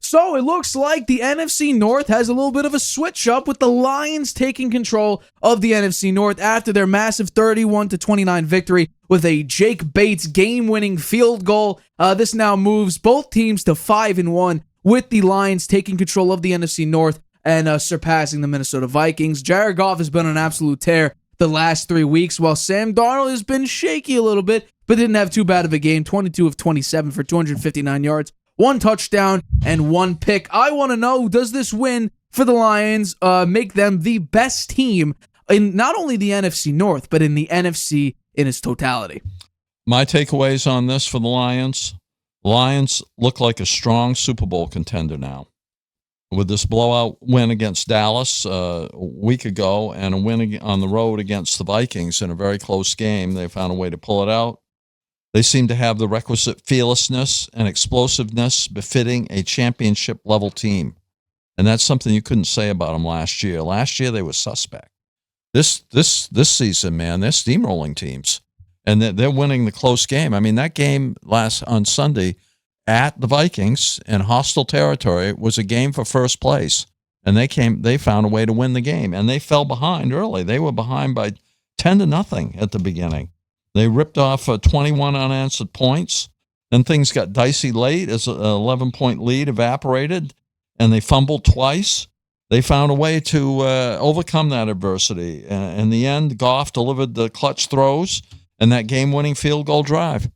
So it looks like the NFC North has a little bit of a switch up with the Lions taking control of the NFC North after their massive 31-29 victory with a Jake Bates game-winning field goal. This now moves both teams to 5-1 with the Lions taking control of the NFC North and surpassing the Minnesota Vikings. Jared Goff has been on an absolute tear the last 3 weeks, while Sam Darnold has been shaky a little bit, but didn't have too bad of a game. 22 of 27 for 259 yards. 1 touchdown, and 1 pick. I want to know, does this win for the Lions make them the best team in not only the NFC North, but in the NFC in its totality? My takeaways on this for the Lions look like a strong Super Bowl contender now. With this blowout win against Dallas a week ago and a win on the road against the Vikings in a very close game, they found a way to pull it out. They seem to have the requisite fearlessness and explosiveness befitting a championship-level team. And that's something you couldn't say about them last year. Last year, they were suspect. This season, man, they're steamrolling teams. And they're winning the close game. I mean, that game on Sunday at the Vikings in hostile territory was a game for first place. And they found a way to win the game. And they fell behind early. They were behind by 10-0 at the beginning. They ripped off 21 unanswered points. Then things got dicey late as an 11-point lead evaporated, and they fumbled twice. They found a way to overcome that adversity. In the end, Goff delivered the clutch throws and that game-winning field goal drive.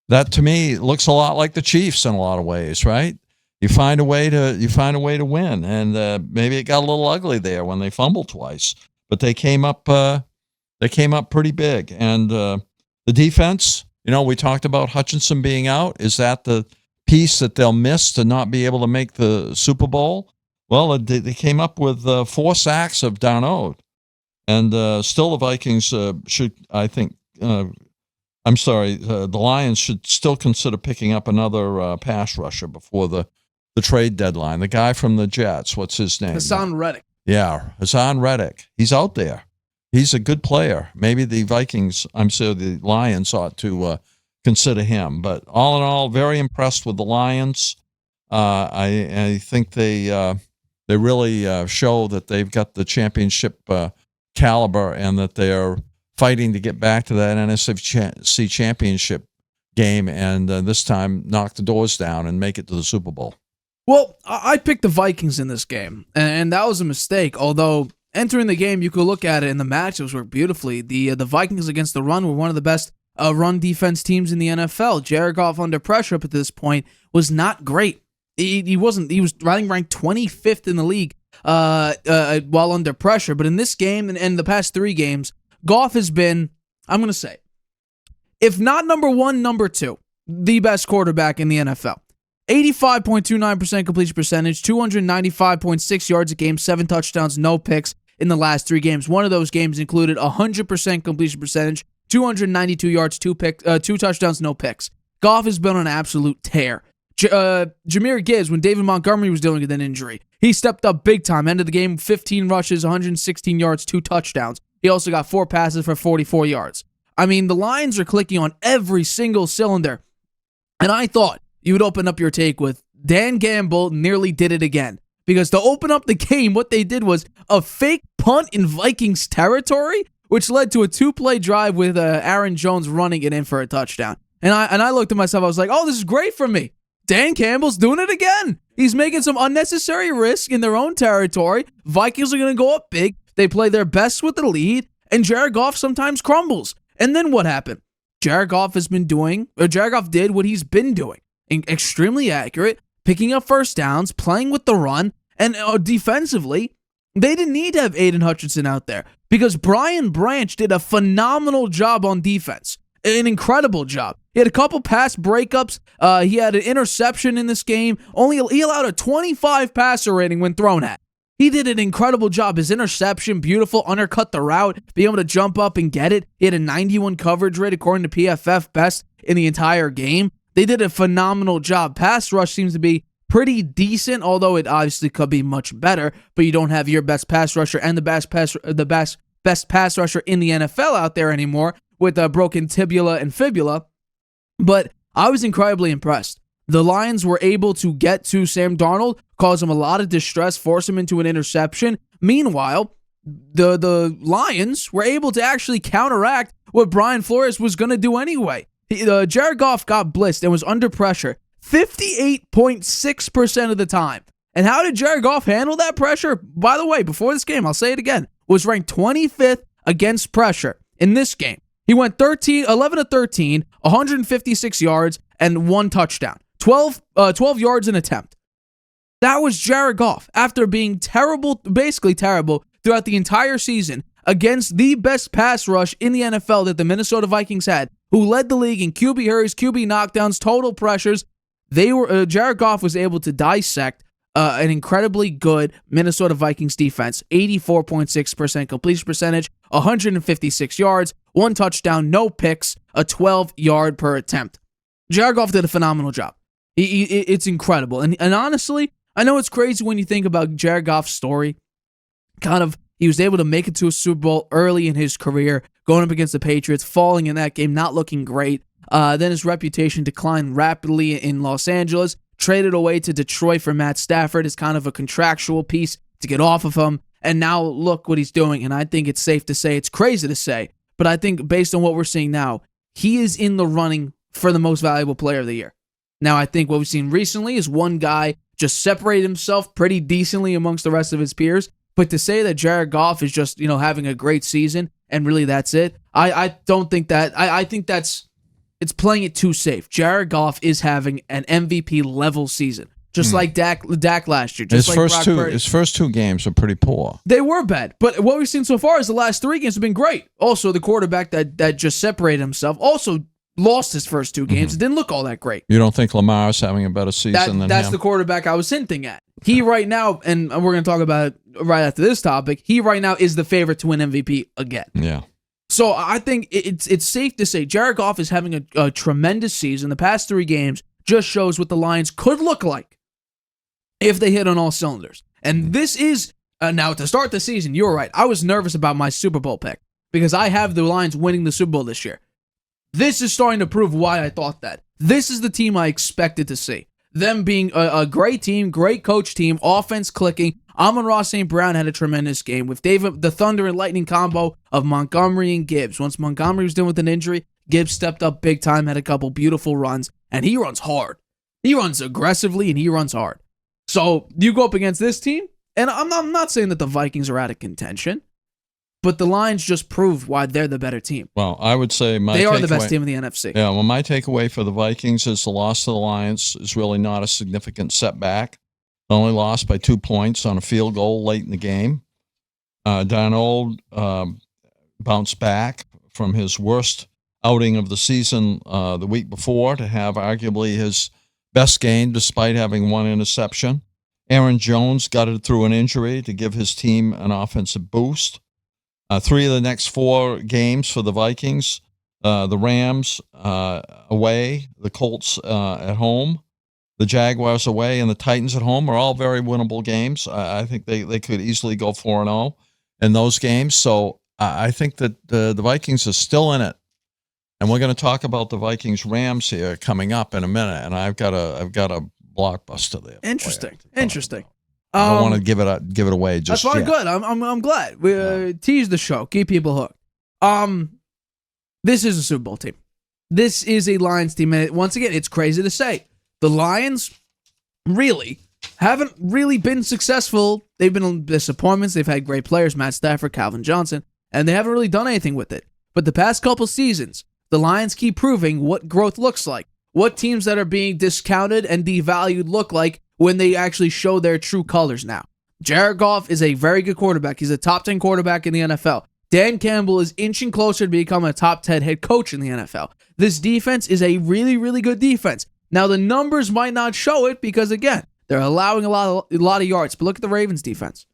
That, to me, looks a lot like the Chiefs in a lot of ways, right? You find a way to win, and maybe it got a little ugly there when they fumbled twice, but they came up pretty big, and the defense, we talked about Hutchinson being out. Is that the piece that they'll miss to not be able to make the Super Bowl? Well, they came up with 4 sacks of Darnold. And still the Vikings the Lions should still consider picking up another pass rusher before the trade deadline. The guy from the Jets, what's his name? Hassan Reddick. Yeah, Hassan Reddick. He's out there. He's a good player. Maybe the the Lions ought to consider him. But all in all, very impressed with the Lions. I think they really show that they've got the championship caliber and that they are fighting to get back to that NFC championship game and this time knock the doors down and make it to the Super Bowl. Well, I picked the Vikings in this game, and that was a mistake, although entering the game, you could look at it, and the matchups worked beautifully. The Vikings against the run were one of the best run defense teams in the NFL. Jared Goff under pressure up at this point was not great. He was ranked 25th in the league while under pressure. But in this game and the past 3 games, Goff has been, I'm going to say, if not number 1, number 2, the best quarterback in the NFL. 85.29% completion percentage, 295.6 yards a game, 7 touchdowns, no picks in the last 3 games. One of those games included 100% completion percentage, 292 yards, 2 touchdowns, no picks. Goff has been on an absolute tear. Jahmyr Gibbs, when David Montgomery was dealing with an injury, he stepped up big time. Ended the game 15 rushes, 116 yards, 2 touchdowns. He also got 4 passes for 44 yards. I mean, the Lions are clicking on every single cylinder. And I thought you would open up your take with Dan Gamble nearly did it again. Because to open up the game, what they did was a fake punt in Vikings territory, which led to a 2-play drive with Aaron Jones running it in for a touchdown. And I looked at myself, I was like, oh, this is great for me. Dan Campbell's doing it again. He's making some unnecessary risk in their own territory. Vikings are going to go up big. They play their best with the lead, and Jared Goff sometimes crumbles. And then what happened? Jared Goff did what he's been doing. Extremely accurate, picking up first downs, playing with the run, and defensively, they didn't need to have Aiden Hutchinson out there because Brian Branch did a phenomenal job on defense. An incredible job. He had a couple pass breakups. He had an interception in this game. He allowed a 25 passer rating when thrown at. He did an incredible job. His interception, beautiful, undercut the route, being able to jump up and get it. He had a 91 coverage rate according to PFF, best in the entire game. They did a phenomenal job. Pass rush seems to be pretty decent, although it obviously could be much better, but you don't have your best pass rusher and the best pass rusher in the NFL out there anymore with a broken tibia and fibula. But I was incredibly impressed. The Lions were able to get to Sam Darnold, cause him a lot of distress, force him into an interception. Meanwhile, the Lions were able to actually counteract what Brian Flores was going to do anyway. Jared Goff got blitzed and was under pressure 58.6% of the time. And how did Jared Goff handle that pressure? By the way, before this game, I'll say it again, was ranked 25th against pressure in this game. He went 11 of 13, 156 yards, and 1 touchdown. 12 yards an attempt. That was Jared Goff after being terrible, basically terrible, throughout the entire season against the best pass rush in the NFL that the Minnesota Vikings had, who led the league in QB hurries, QB knockdowns, total pressures. Jared Goff was able to dissect an incredibly good Minnesota Vikings defense. 84.6% completion percentage, 156 yards, 1 touchdown, no picks, a 12-yard per attempt. Jared Goff did a phenomenal job. It's incredible. And honestly, I know it's crazy when you think about Jared Goff's story. He was able to make it to a Super Bowl early in his career, going up against the Patriots, falling in that game, not looking great. Then his reputation declined rapidly in Los Angeles, traded away to Detroit for Matt Stafford as kind of a contractual piece to get off of him. And now look what he's doing. And I think it's safe to say, it's crazy to say, but I think based on what we're seeing now, he is in the running for the most valuable player of the year. Now, I think what we've seen recently is one guy just separate himself pretty decently amongst the rest of his peers. But to say that Jared Goff is just, having a great season and really that's it, I don't think that. I think it's playing it too safe. Jared Goff is having an MVP level season, just like Dak last year. Just his first two games were pretty poor. They were bad, but what we've seen so far is the last 3 games have been great. Also, the quarterback that just separated himself also lost his first 2 games. It didn't look all that great. You don't think Lamar's having a better season than him? That's the quarterback I was hinting at. He right now, and we're going to talk about it right after this topic, he right now is the favorite to win MVP again. Yeah. So I think it's safe to say Jared Goff is having a tremendous season. The past 3 games just shows what the Lions could look like if they hit on all cylinders. And this is, now to start the season, you're right. I was nervous about my Super Bowl pick because I have the Lions winning the Super Bowl this year. This is starting to prove why I thought that. This is the team I expected to see. Them being a great team, great coach team, offense clicking. Amon-Ra St. Brown had a tremendous game with the Thunder and Lightning combo of Montgomery and Gibbs. Once Montgomery was dealing with an injury, Gibbs stepped up big time, had a couple beautiful runs, and he runs hard. He runs aggressively, and he runs hard. So you go up against this team, and I'm not saying that the Vikings are out of contention, but the Lions just proved why they're the better team. Well, I would say they are the best team in the NFC. Yeah, well, my takeaway for the Vikings is the loss to the Lions is really not a significant setback. They only lost by 2 points on a field goal late in the game. Darnold bounced back from his worst outing of the season the week before to have arguably his best game despite having 1 interception. Aaron Jones gutted through an injury to give his team an offensive boost. 3 of the next 4 games for the Vikings, the Rams away, the Colts at home, the Jaguars away, and the Titans at home are all very winnable games. I think they could easily go 4-0 in those games. So I think that the Vikings are still in it. And we're going to talk about the Vikings-Rams here coming up in a minute. And I've got a blockbuster there. Interesting. I don't want to give it away just that's yet. Good. I'm glad we teased the show, keep people hooked. This is a Super Bowl team. This is a Lions team, and once again, it's crazy to say the Lions really haven't really been successful. They've been disappointments. They've had great players, Matt Stafford, Calvin Johnson, and they haven't really done anything with it. But the past couple seasons, the Lions keep proving what growth looks like, what teams that are being discounted and devalued look like when they actually show their true colors now. Jared Goff is a very good quarterback. He's a top 10 quarterback in the NFL. Dan Campbell is inching closer to become a top 10 head coach in the NFL. This defense is a really, really good defense. Now, the numbers might not show it because, again, they're allowing a lot of yards. But look at the Ravens defense.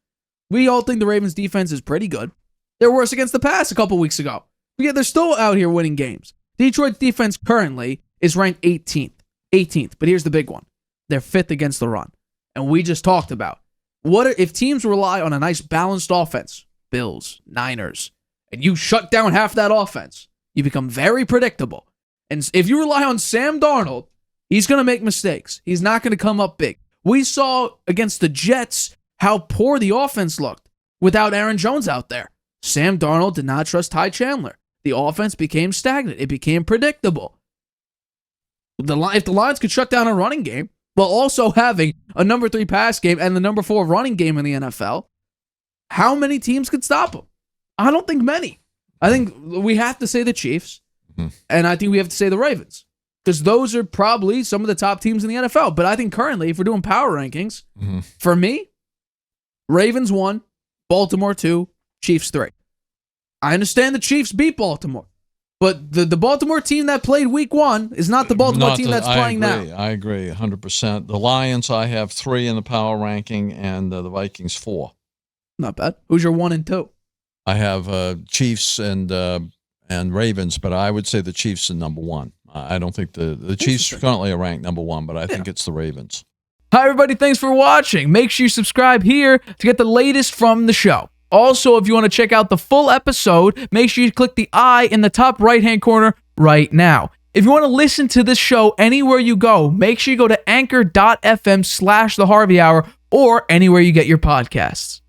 We all think the Ravens defense is pretty good. They're worse against the pass a couple weeks ago. But yet they're still out here winning games. Detroit's defense currently is ranked 18th. But here's the big one. They're 5th against the run. And we just talked about, what if teams rely on a nice balanced offense, Bills, Niners, and you shut down half that offense, you become very predictable. And if you rely on Sam Darnold He's going to make mistakes. He's not going to come up big. We saw against the Jets how poor the offense looked without Aaron Jones out there. Sam Darnold did not trust Ty Chandler. The offense became stagnant. It became predictable. If the Lions could shut down a running game while also having a number 3 pass game and the number 4 running game in the NFL, how many teams could stop them? I don't think many. I think we have to say the Chiefs, and I think we have to say the Ravens, because those are probably some of the top teams in the NFL. But I think currently, if we're doing power rankings, for me, Ravens 1, Baltimore 2, Chiefs 3. I understand the Chiefs beat Baltimore, but the Baltimore team that played week 1 is not the Baltimore team that's playing now. I agree 100%. The Lions, I have 3 in the power ranking, and the Vikings 4. Not bad. Who's your 1 and 2? I have Chiefs and Ravens, but I would say the Chiefs are number 1. I don't think the Chiefs currently are ranked number 1, but I think it's the Ravens. Hi, everybody. Thanks for watching. Make sure you subscribe here to get the latest from the show. Also, if you want to check out the full episode, make sure you click the I in the top right-hand corner right now. If you want to listen to this show anywhere you go, make sure you go to anchor.fm/The Harvey Hour or anywhere you get your podcasts.